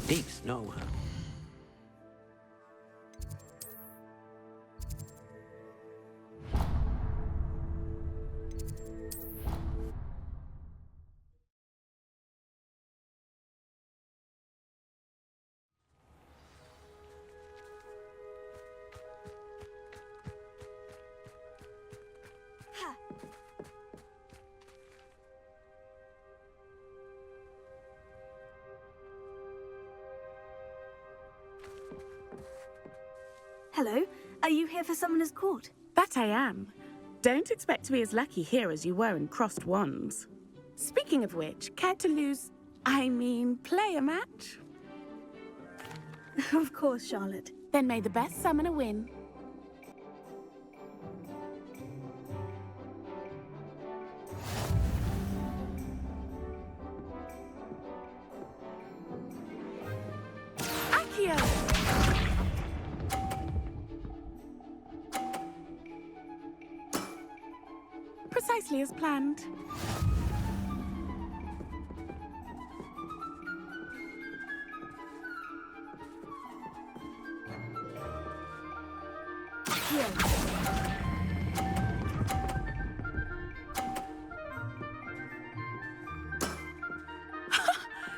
Deep snow. Hello, are you here for Summoner's Court? That I am. Don't expect to be as lucky here as you were in Crossed Wands. Speaking of which, care to play a match? Of course, Charlotte. Then may the best summoner win. Accio! Precisely as planned.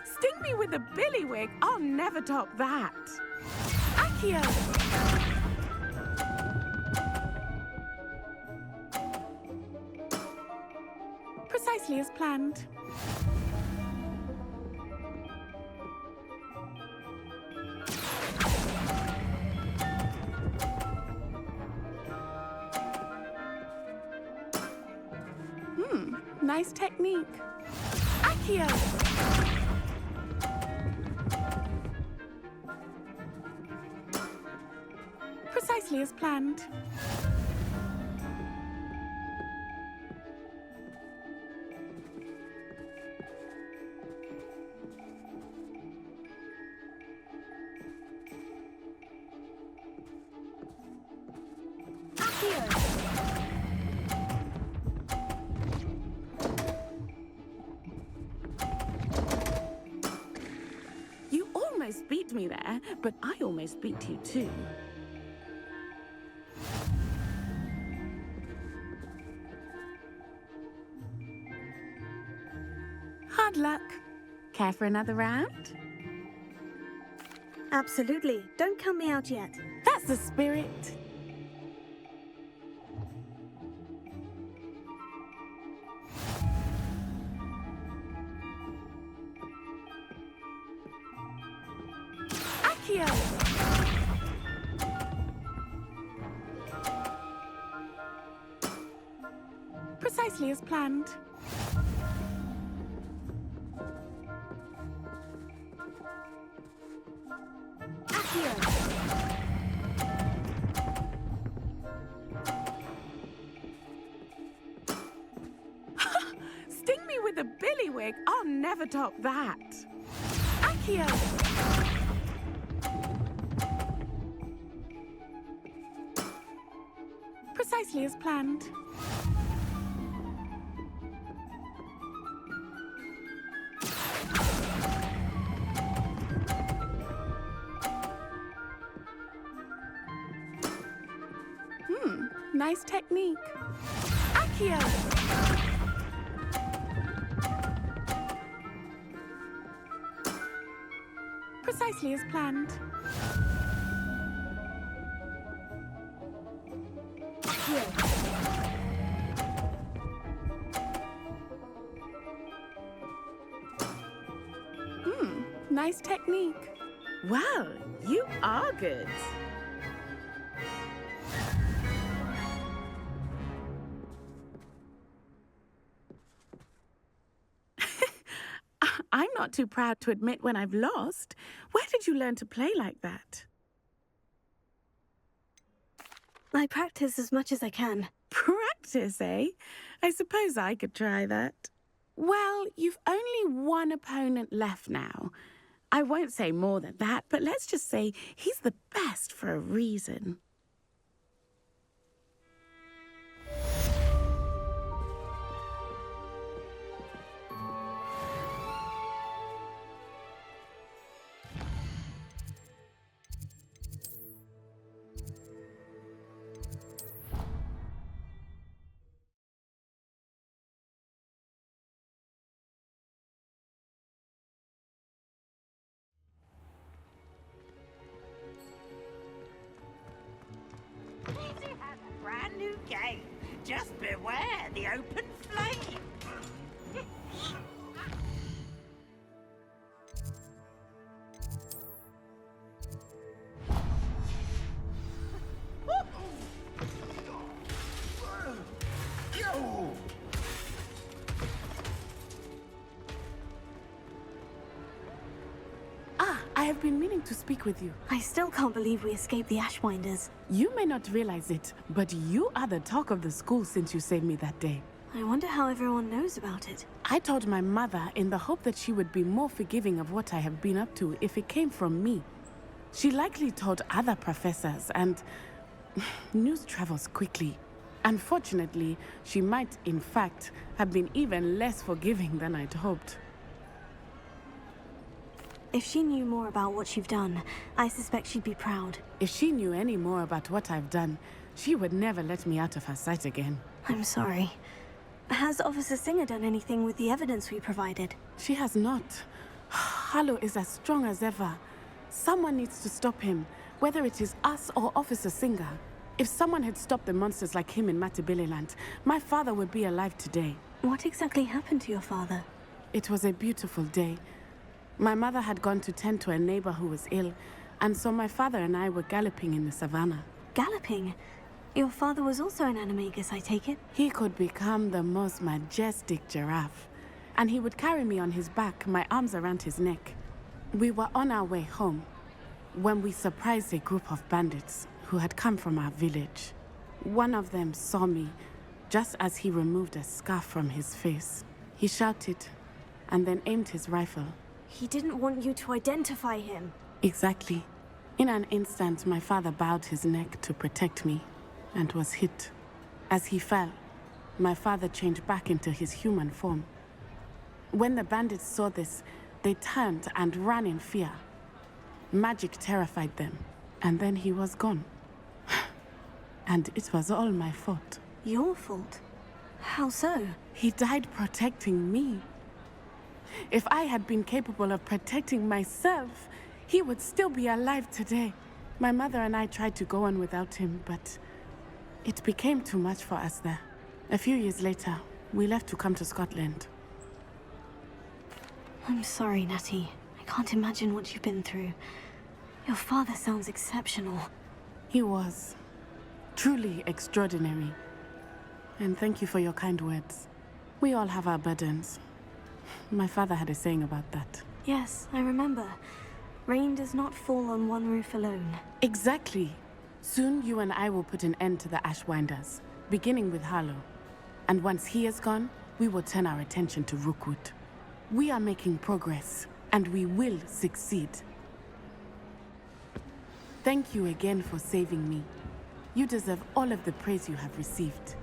Sting me with a billywig, I'll never top that. Accio! Precisely as planned. Nice technique. Accio! Precisely as planned. You almost beat me there, but I almost beat you too. Hard luck. Care for another round? Absolutely. Don't count me out yet. That's the spirit. Accio! Precisely as planned. Sting me with a billywig, I'll never top that. Accio! Precisely as planned. Nice technique. Accio! Precisely as planned. Nice technique. Well, you are good. I'm not too proud to admit when I've lost. Where did you learn to play like that? I practice as much as I can. Practice, eh? I suppose I could try that. Well, you've only one opponent left now. I won't say more than that, but let's just say he's the best for a reason. game. Just beware the open flame. I have been meaning to speak with you. I still can't believe we escaped the Ashwinders. You may not realize it, but you are the talk of the school since you saved me that day. I wonder how everyone knows about it. I told my mother in the hope that she would be more forgiving of what I have been up to if it came from me. She likely told other professors, and news travels quickly. Unfortunately, she might, in fact, have been even less forgiving than I'd hoped. If she knew more about what you've done, I suspect she'd be proud. If she knew any more about what I've done, she would never let me out of her sight again. I'm sorry. Has Officer Singer done anything with the evidence we provided? She has not. Harlow is as strong as ever. Someone needs to stop him, whether it is us or Officer Singer. If someone had stopped the monsters like him in Matabeleland, my father would be alive today. What exactly happened to your father? It was a beautiful day. My mother had gone to tend to a neighbor who was ill, and so my father and I were galloping in the savannah. Galloping? Your father was also an animagus, I take it? He could become the most majestic giraffe, and he would carry me on his back, my arms around his neck. We were on our way home when we surprised a group of bandits who had come from our village. One of them saw me just as he removed a scarf from his face. He shouted and then aimed his rifle. He didn't want you to identify him. Exactly. In an instant, my father bowed his neck to protect me and was hit. As he fell, my father changed back into his human form. When the bandits saw this, they turned and ran in fear. Magic terrified them, and then he was gone. And it was all my fault. Your fault? How so? He died protecting me. If I had been capable of protecting myself, he would still be alive today. My mother and I tried to go on without him, but it became too much for us there. A few years later, we left to come to Scotland. I'm sorry, Natty. I can't imagine what you've been through. Your father sounds exceptional. He was truly extraordinary. And thank you for your kind words. We all have our burdens. My father had a saying about that. Yes, I remember. Rain does not fall on one roof alone. Exactly. Soon you and I will put an end to the Ashwinders, beginning with Harlow. And once he is gone, we will turn our attention to Rookwood. We are making progress, and we will succeed. Thank you again for saving me. You deserve all of the praise you have received.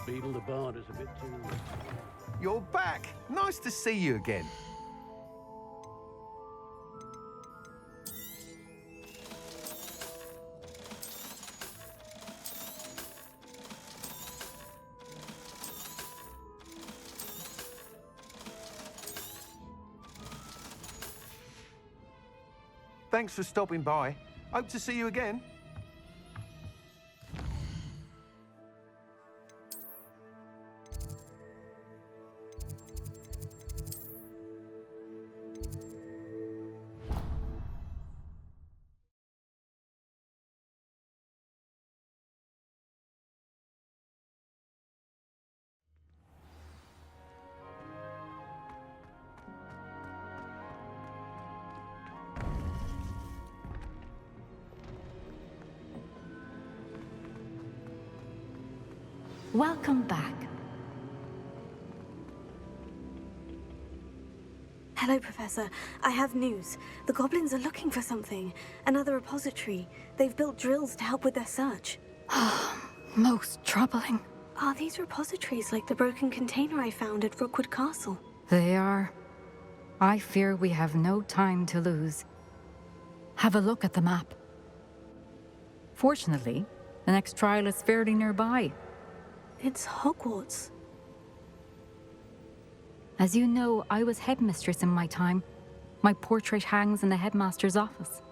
Beetle the Bard is a bit too... You're back! Nice to see you again. Thanks for stopping by. Hope to see you again. Welcome back. Hello, Professor. I have news. The goblins are looking for something. Another repository. They've built drills to help with their search. Most troubling. Are these repositories like the broken container I found at Rookwood Castle? They are. I fear we have no time to lose. Have a look at the map. Fortunately, the next trial is fairly nearby. It's Hogwarts. As you know, I was headmistress in my time. My portrait hangs in the headmaster's office.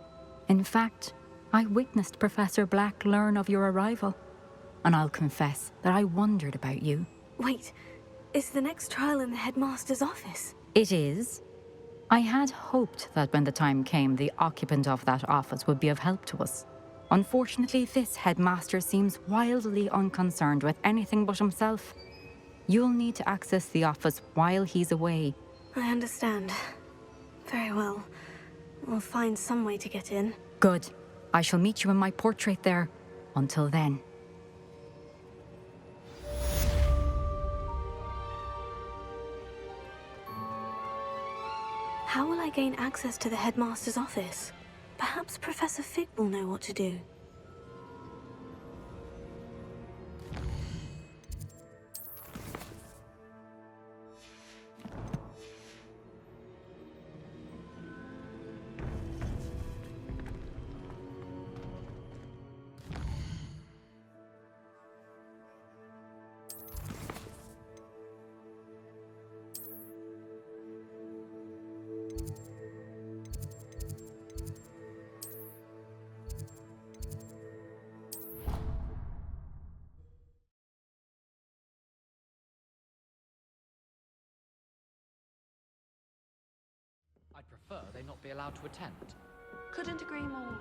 In fact, I witnessed Professor Black learn of your arrival. And I'll confess that I wondered about you. Wait, is the next trial in the headmaster's office? It is. I had hoped that when the time came, the occupant of that office would be of help to us. Unfortunately, this headmaster seems wildly unconcerned with anything but himself. You'll need to access the office while he's away. I understand. Very well. We'll find some way to get in. Good. I shall meet you in my portrait there. Until then. How will I gain access to the headmaster's office? Perhaps Professor Fig will know what to do. I'd prefer they not be allowed to attend. Couldn't agree more.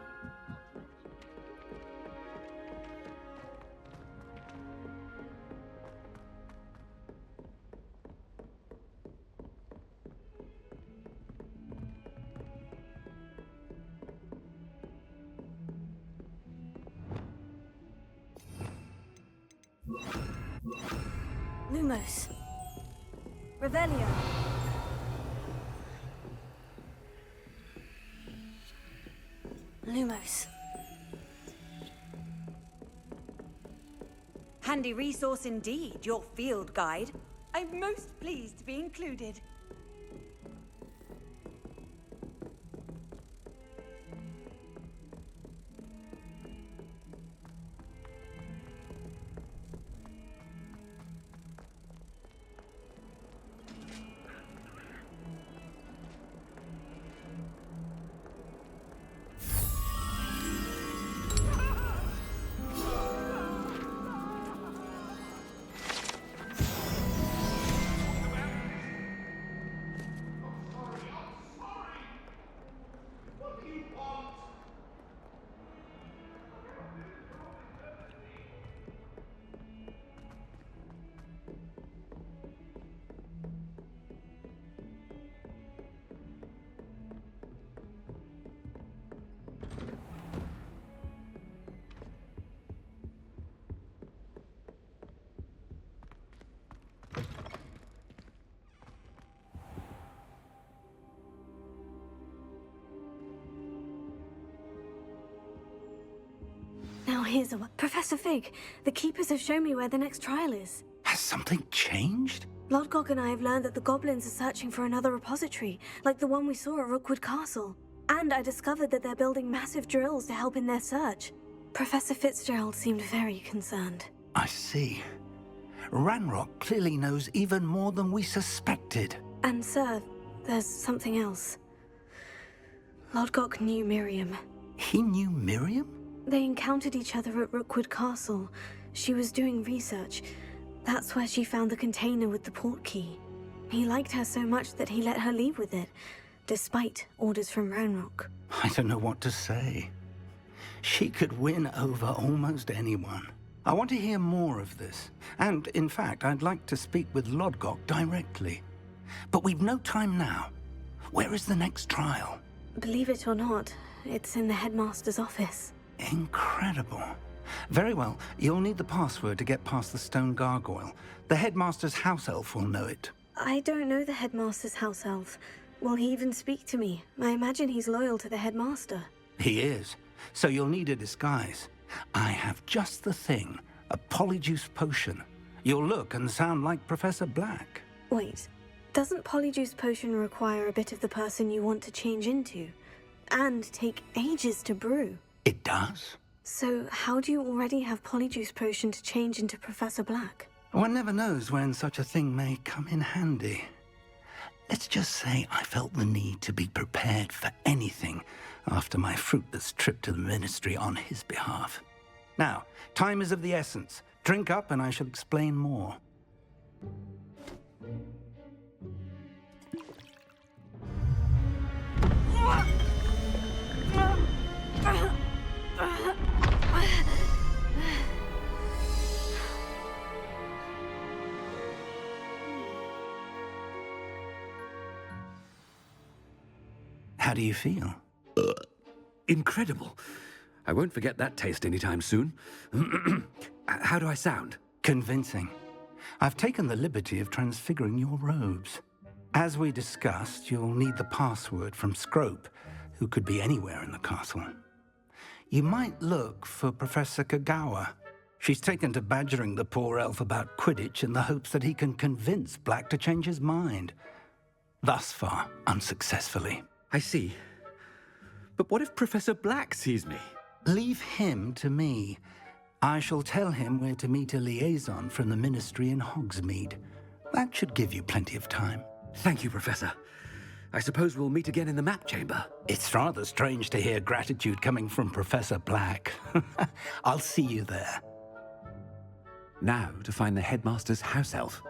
Lumos. Revelio. Lumos. Handy resource indeed, your field guide. I'm most pleased to be included. Now here's a... Professor Fig, the Keepers have shown me where the next trial is. Has something changed? Lodgok and I have learned that the goblins are searching for another repository, like the one we saw at Rookwood Castle. And I discovered that they're building massive drills to help in their search. Professor Fitzgerald seemed very concerned. I see. Ranrock clearly knows even more than we suspected. And sir, there's something else. Lodgok knew Miriam. He knew Miriam? They encountered each other at Rookwood Castle. She was doing research. That's where she found the container with the port key. He liked her so much that he let her leave with it, despite orders from Ranrock. I don't know what to say. She could win over almost anyone. I want to hear more of this. And, in fact, I'd like to speak with Lodgok directly. But we've no time now. Where is the next trial? Believe it or not, it's in the headmaster's office. Incredible. Very well, you'll need the password to get past the stone gargoyle. The headmaster's house elf will know it. I don't know the headmaster's house elf. Will he even speak to me? I imagine he's loyal to the headmaster. He is, so you'll need a disguise. I have just the thing A polyjuice potion. You'll look and sound like Professor Black. Wait, doesn't Polyjuice Potion require a bit of the person you want to change into? And take ages to brew? It does? So how do you already have Polyjuice Potion to change into Professor Black? One never knows when such a thing may come in handy. Let's just say I felt the need to be prepared for anything after my fruitless trip to the Ministry on his behalf. Now, time is of the essence. Drink up and I shall explain more. How do you feel? Incredible. I won't forget that taste anytime soon. How do I sound? Convincing. I've taken the liberty of transfiguring your robes. As we discussed, you'll need the password from Scrope, who could be anywhere in the castle. You might look for Professor Kagawa. She's taken to badgering the poor elf about Quidditch in the hopes that he can convince Black to change his mind. Thus far, unsuccessfully. I see. But what if Professor Black sees me? Leave him to me. I shall tell him where to meet a liaison from the Ministry in Hogsmeade. That should give you plenty of time. Thank you, Professor. I suppose we'll meet again in the map chamber. It's rather strange to hear gratitude coming from Professor Black. I'll see you there. Now to find the headmaster's house elf.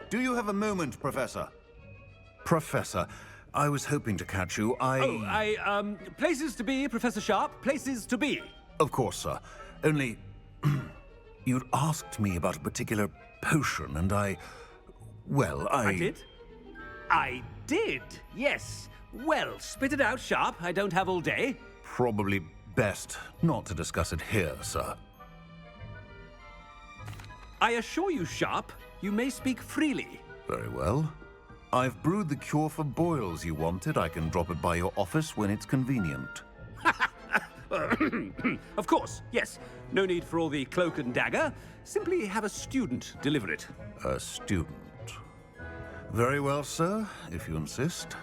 Do you have a moment, Professor? Professor, I was hoping to catch you. Places to be, Professor Sharp. Places to be. Of course, sir. Only... you'd asked me about a particular potion, and I did? I did, yes. Well, spit it out, Sharp. I don't have all day. Probably best not to discuss it here, sir. I assure you, Sharp, you may speak freely. Very well. I've brewed the cure for boils you wanted. I can drop it by your office when it's convenient. Of course, yes. No need for all the cloak and dagger. Simply have a student deliver it. A student. Very well, sir, if you insist.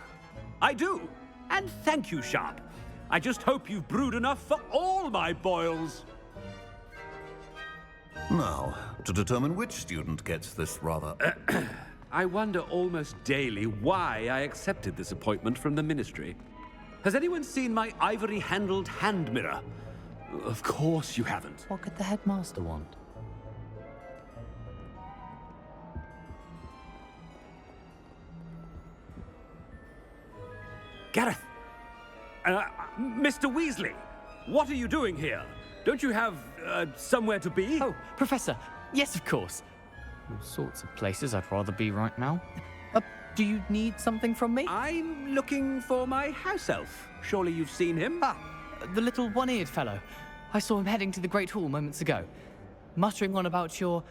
I do. And thank you, Sharp. I just hope you've brewed enough for all my boils. Now, to determine which student gets this rather... I wonder almost daily why I accepted this appointment from the Ministry. Has anyone seen my ivory-handled hand mirror? Of course you haven't. What could the headmaster want? Gareth! Mr. Weasley! What are you doing here? Don't you have, somewhere to be? Oh, Professor! Yes, of course. All sorts of places I'd rather be right now. Do you need something from me? I'm looking for my house elf. Surely you've seen him? Ah, the little one-eared fellow. I saw him heading to the Great Hall moments ago, muttering on about your,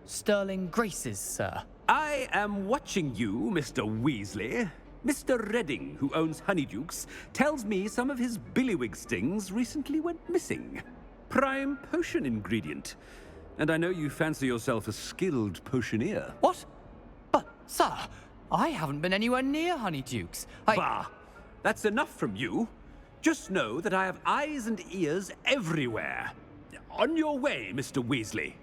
sterling graces, sir. I am watching you, Mr. Weasley. Mr. Redding, who owns Honeydukes, tells me some of his billywig stings recently went missing. Prime potion ingredient. And I know you fancy yourself a skilled potioneer. What? But, sir, I haven't been anywhere near Honeydukes. Bah! That's enough from you. Just know that I have eyes and ears everywhere. On your way, Mr. Weasley.